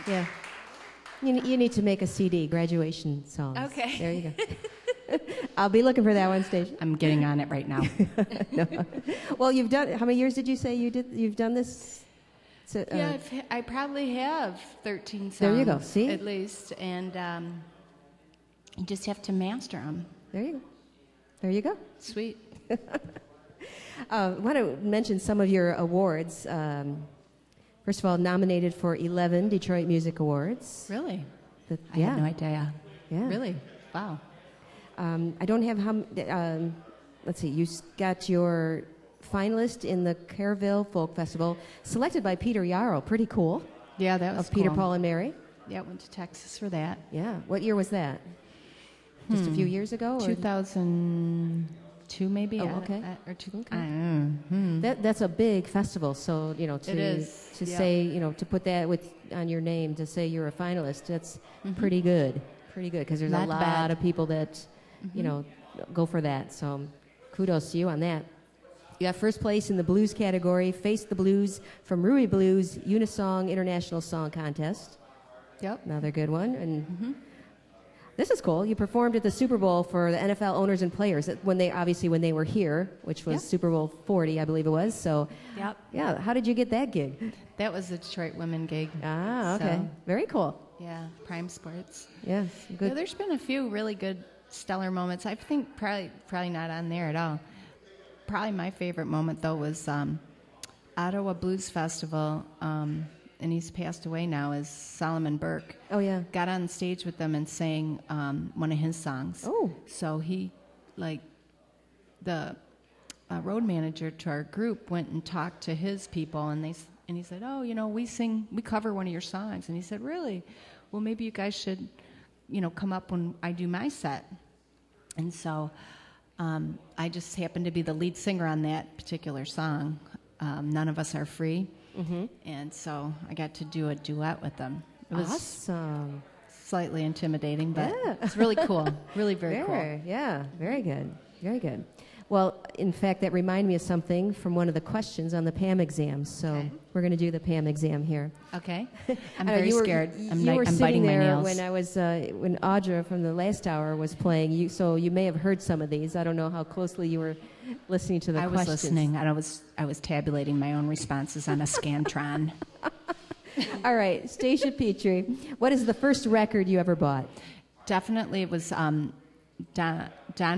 Yeah. You need to make a CD, graduation songs. Okay. There you go. I'll be looking for that one, Stacia. I'm getting on it right now. No. Well, you've done. How many years did you say you've done this? So, yeah, I probably have 13 songs. There you go. See, at least, and you just have to master them. There you go. There you go. Sweet. I want to mention some of your awards. First of all, nominated for 11 Detroit Music Awards. Really? I Yeah. had no idea. Yeah. Really? Wow. I don't have how. Let's see. You got your finalist in the Kerrville Folk Festival, selected by Peter Yarrow. Pretty cool. Yeah, that was of Peter, cool. Paul, and Mary. Yeah, I went to Texas for that. Yeah. What year was that? Just a few years ago? Or? 2002, maybe. Oh, okay. Or two. Okay. That's a big festival. So it is. To say to put that on your name, to say you're a finalist. That's pretty good. Pretty good, because there's Not a lot bad. of people that go for that. So kudos to you on that. You got first place in the blues category, Face the Blues from Ruby Blues Unisong International Song Contest. Yep. Another good one. And this is cool. You performed at the Super Bowl for the NFL owners and players when they were here, which was Super Bowl 40, I believe it was. So, yeah. How did you get that gig? That was a Detroit women gig. Ah, okay. So, very cool. yeah, Prime Sports. Yes, good. Yeah, there's been a few really good stellar moments. I think probably not on there at all. Probably my favorite moment, though, was Ottawa Blues Festival, and he's passed away now, is Solomon Burke. Oh, yeah. Got on stage with them and sang one of his songs. Oh. So he, the road manager to our group went and talked to his people, and he said, oh, we cover one of your songs. And he said, really? Well, maybe you guys should, come up when I do my set. And so I just happened to be the lead singer on that particular song. None of Us Are Free. Mm-hmm. And so I got to do a duet with them. It was awesome. Slightly intimidating, but it's really cool. Really very cool. Yeah, very good. Very good. Well, in fact, that reminded me of something from one of the questions on the Pam exam. So we're going to do the Pam exam here. Okay. I'm very scared. I'm you were biting sitting my there nails. when I was when Audra from the last hour was playing. So you may have heard some of these. I don't know how closely you were listening to the questions. I was listening, and I was tabulating my own responses on a Scantron. All right, Stacia Petrie, what is the first record you ever bought? Definitely, it was Don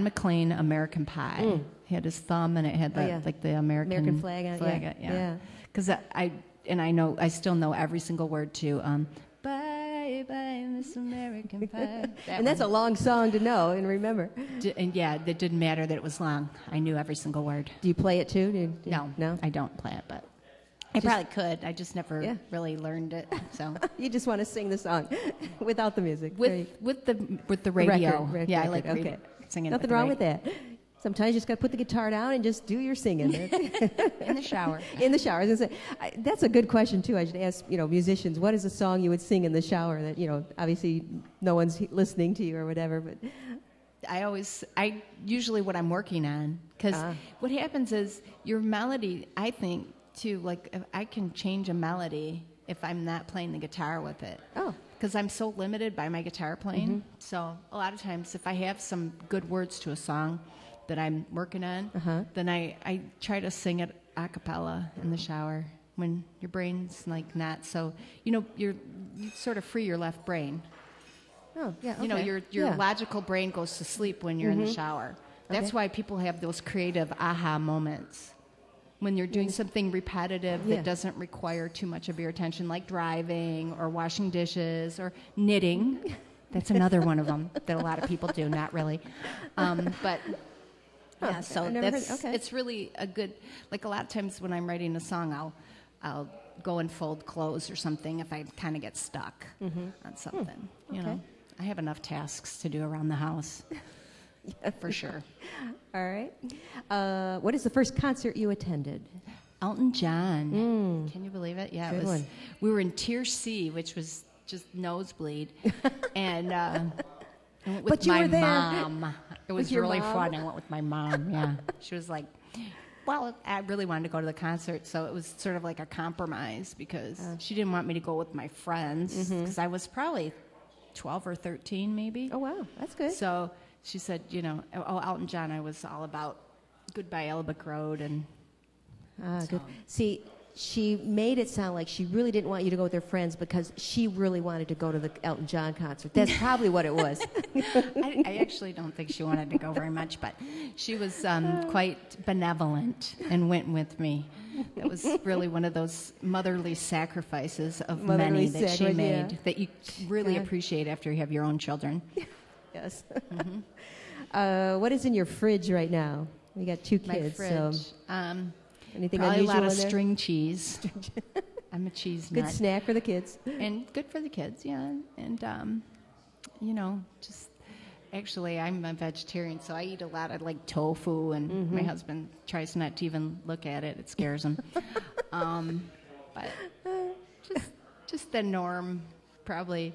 McLean, American Pie. He had his thumb, and it had the American flag on it. Yeah. Because I still know every single word to Bye Bye Miss American Pie. That's a long song to know and remember. And it didn't matter that it was long. I knew every single word. Do you play it too? No, I don't play it, but I probably could. I just never really learned it. So you just want to sing the song without the music. With the radio. Record, I like singing. Nothing wrong with that. Sometimes you just got to put the guitar down and just do your singing. In the shower. In the shower. I was gonna say, that's a good question too. I should ask musicians, what is a song you would sing in the shower that obviously no one's listening to you or whatever, but. I usually what I'm working on, because what happens is your melody, I think, too, if I can change a melody if I'm not playing the guitar with it. Oh. Because I'm so limited by my guitar playing. Mm-hmm. So a lot of times if I have some good words to a song that I'm working on, then I try to sing it a cappella in the shower when your brain's not so, you sort of free your left brain. Oh, yeah, okay. Your logical brain goes to sleep when you're in the shower. That's why people have those creative aha moments. When you're doing something repetitive that doesn't require too much of your attention, like driving or washing dishes or knitting. That's another one of them that a lot of people do, not really. But so it's really a good, a lot of times when I'm writing a song, I'll go and fold clothes or something if I kind of get stuck on something. I have enough tasks to do around the house. Yeah, for sure. All right. What is the first concert you attended? Elton John. Can you believe it? Yeah, Good one. We were in Tier C, which was just nosebleed, and I went with my mom. It was really fun. I went with my mom. Yeah, she was like, Well, I really wanted to go to the concert, so it was sort of like a compromise because she didn't want me to go with my friends because I was probably 12 or 13 maybe. Oh, wow. That's good. So she said, Elton John, I was all about Goodbye Yellowbrick Road. And good. See, she made it sound like she really didn't want you to go with her friends because she really wanted to go to the Elton John concert. That's probably what it was. I actually don't think she wanted to go very much, but she was quite benevolent and went with me. That was really one of those motherly sacrifices of many that she made that you really appreciate after you have your own children. Yes. What is in your fridge right now? We got 2 kids. My fridge. So anything probably unusual a lot of in there? string cheese. I'm a cheese nut. Good snack for the kids. And good for the kids, yeah. And, just actually, I'm a vegetarian, so I eat a lot of like tofu, and my husband tries not to even look at it. It scares him. But just the norm, probably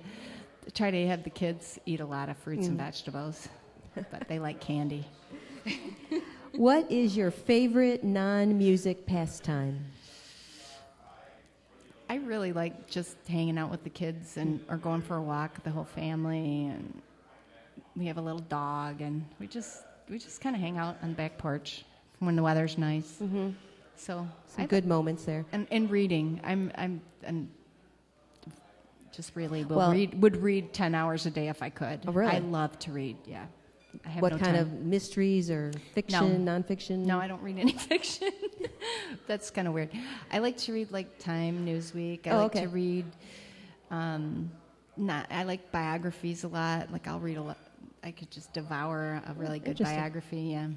try to have the kids eat a lot of fruits and vegetables, but they like candy. What is your favorite non-music pastime? I really like just hanging out with the kids or going for a walk with the whole family, and we have a little dog, and we just kind of hang out on the back porch when the weather's nice. So some good moments there. And reading, I'm just really would read 10 hours a day if I could. Oh, really? I love to read. Yeah. I have what no kind time. of mysteries or fiction, nonfiction? No, I don't read any fiction. That's kind of weird. I like to read like Time, Newsweek. I like to read. I like biographies a lot. Like I'll read a lot. I could just devour a really good biography. Yeah.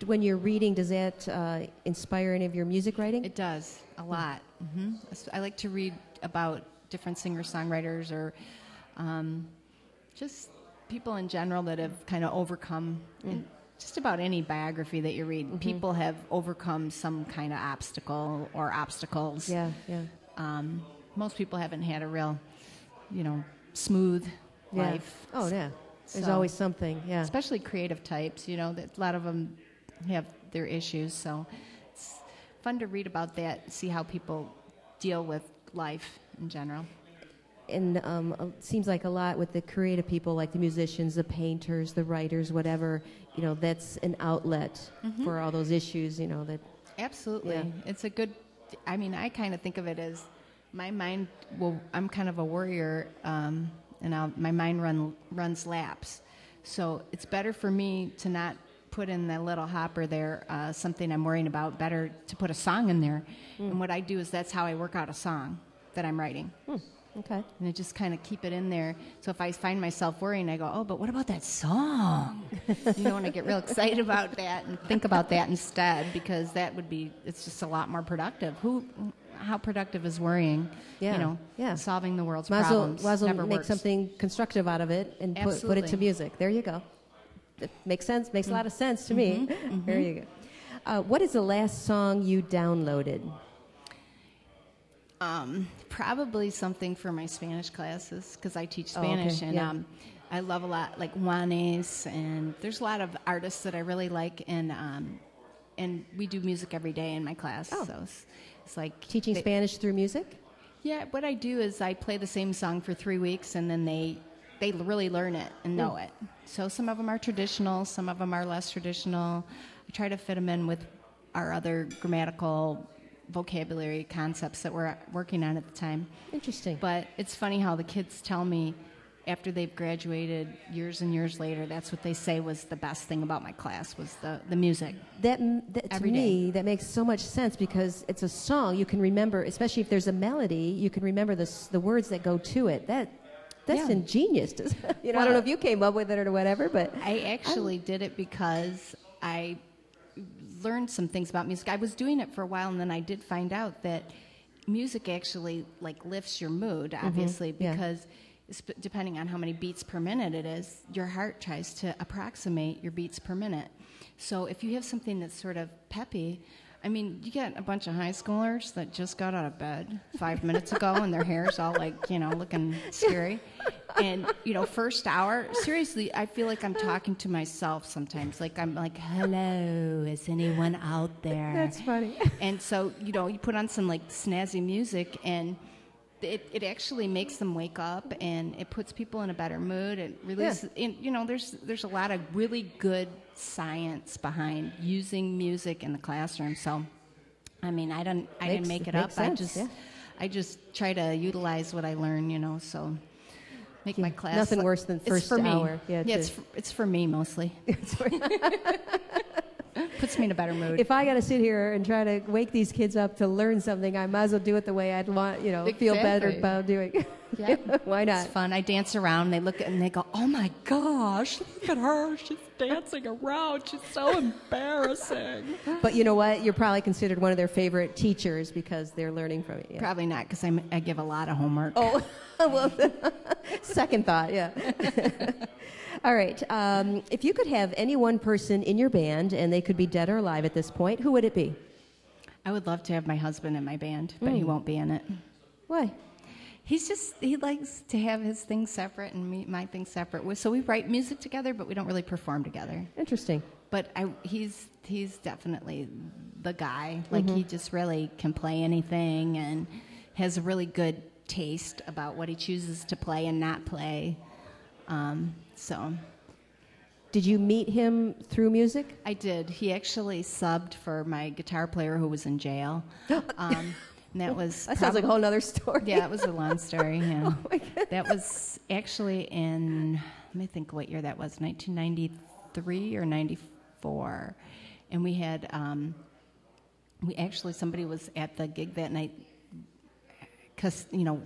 When you're reading, does that inspire any of your music writing? It does a lot. I like to read about different singer-songwriters or just people in general that have kind of overcome in just about any biography that you read. People have overcome some kind of obstacle or obstacles. Yeah. Most people haven't had a real, smooth life. Oh, yeah. There's always something, yeah. Especially creative types, that a lot of them have their issues. So it's fun to read about that, see how people deal with life in general. And it seems like a lot with the creative people, like the musicians, the painters, the writers, whatever, that's an outlet for all those issues, that... Absolutely. Yeah. It's a good... I kind of think of it as my mind... I'm kind of a warrior, and my mind runs laps. So it's better for me to not put in the little hopper there something I'm worrying about, better to put a song in there. And what I do is that's how I work out a song that I'm writing. Okay. And I just kind of keep it in there. So if I find myself worrying, I go, oh, but what about that song? And I get real excited about that and think about that instead, because it's just a lot more productive. How productive is worrying? Solving the world's problems. Might as well never make works. something constructive out of it and put it to music. There you go. It makes sense. Makes a lot of sense to me. There you go. What is the last song you downloaded? Probably something for my Spanish classes, because I teach Spanish, and I love a lot, like Juanes, and there's a lot of artists that I really like, and we do music every day in my class, so it's like... Teaching Spanish through music? Yeah, what I do is I play the same song for 3 weeks, and then they really learn it and know it. So some of them are traditional, some of them are less traditional. I try to fit them in with our other grammatical vocabulary concepts that we're working on at the time. Interesting. But it's funny how the kids tell me after they've graduated years and years later, that's what they say was the best thing about my class was the music. That to me, that makes so much sense, because it's a song you can remember, especially if there's a melody, you can remember the words that go to it. That's ingenious. I don't know if you came up with it or whatever, but I actually did it because I learned some things about music. I was doing it for a while, and then I did find out that music actually lifts your mood, obviously, because depending on how many beats per minute it is, your heart tries to approximate your beats per minute. So if you have something that's sort of peppy, you get a bunch of high schoolers that just got out of bed 5 minutes ago and their hair's all looking scary. And, first hour, seriously, I feel like I'm talking to myself sometimes. Like, I'm like, hello, is anyone out there? That's funny. And so, you put on some, like, snazzy music, and it actually makes them wake up, and it puts people in a better mood. It releases, there's a lot of really good science behind using music in the classroom. So, I mean, I didn't make it up. Sense, I just try to utilize what I learn, so make my class. Nothing worse than first hour. Yeah, it's for me mostly. Puts me in a better mood. If I got to sit here and try to wake these kids up to learn something, I might as well do it the way I'd want, feel better about doing it. Yeah. Why not? It's fun. I dance around. They look and they go, "Oh my gosh, look at her! She's dancing around. She's so embarrassing." But you know what? You're probably considered one of their favorite teachers because they're learning from it. Yeah. Probably not, because I give a lot of homework. Oh, well, second thought. Yeah. All right. If you could have any one person in your band, and they could be dead or alive at this point, who would it be? I would love to have my husband in my band, but he won't be in it. Why? He likes to have his things separate and my things separate. So we write music together, but we don't really perform together. Interesting. But he's definitely the guy. Like, he just really can play anything and has a really good taste about what he chooses to play and not play. So. Did you meet him through music? I did. He actually subbed for my guitar player who was in jail. And that sounds like a whole other story. Yeah, it was a long story. Yeah. Oh my goodness. That was actually in, let me think what year that was, 1993 or 94. And we had, somebody was at the gig that night,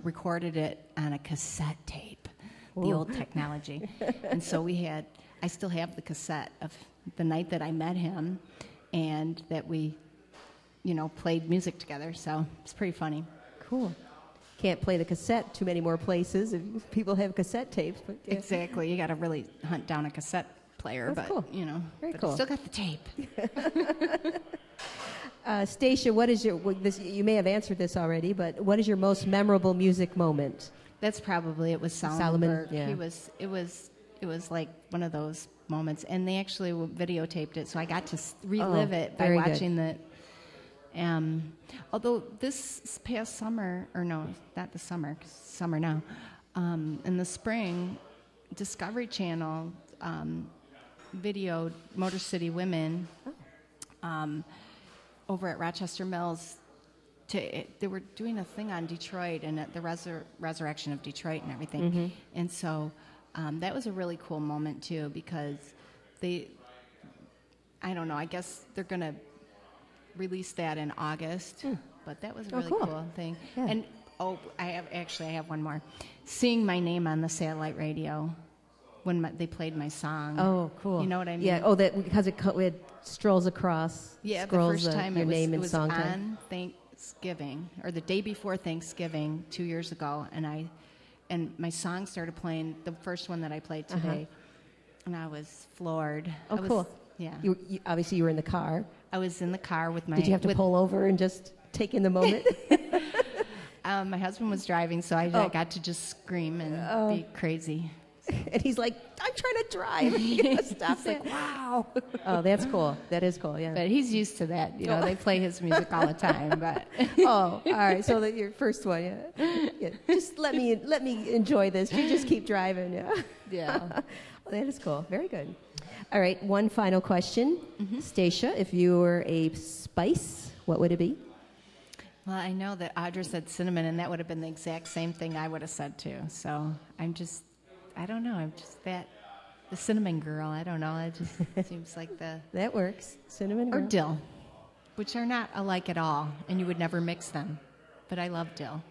recorded it on a cassette tape, the old technology. And so I still have the cassette of the night that I met him and that we played music together, so it's pretty funny. Cool. Can't play the cassette too many more places if people have cassette tapes. But yeah. Exactly. You got to really hunt down a cassette player. That's but cool. Very cool. I still got the tape. Stacia, what is you may have answered this already, but what is your most memorable music moment? That's probably, it was Solomon. Yeah. It was like one of those moments, and they actually videotaped it, so I got to relive it by watching the. Although this past summer, or no, not the summer, 'cause it's summer now, in the spring, Discovery Channel videoed Motor City Women over at Rochester Mills. They were doing a thing on Detroit and at the resurrection of Detroit and everything. And so that was a really cool moment, too, because I don't know, I guess they're going to released that in August, but that was a really cool thing. Yeah. And I have one more. Seeing my name on the satellite radio when they played my song. Oh, cool. You know what I mean? Yeah. Oh, because it strolls across. Yeah, scrolls the first time your name it and was song on time. Thanksgiving, or the day before Thanksgiving 2 years ago, and my song started playing, the first one that I played today, and I was floored. Oh, cool. Yeah. Obviously, you were in the car. I was in the car with my... Did you have to pull over and just take in the moment? My husband was driving, so I got to just scream and be crazy. And he's like, I'm trying to drive. You know, stop it. Like, wow. Oh, that's cool. That is cool, yeah. But he's used to that. They play his music all the time. But all right. So your first one, yeah. Just let me enjoy this. You just keep driving, yeah. Yeah. Well, that is cool. Very good. All right, one final question. Stacia, if you were a spice, what would it be? Well, I know that Audra said cinnamon, and that would have been the exact same thing I would have said too. So I don't know. I'm just the cinnamon girl. I don't know. It just seems like That works. Cinnamon girl. Or dill, which are not alike at all, and you would never mix them. But I love dill.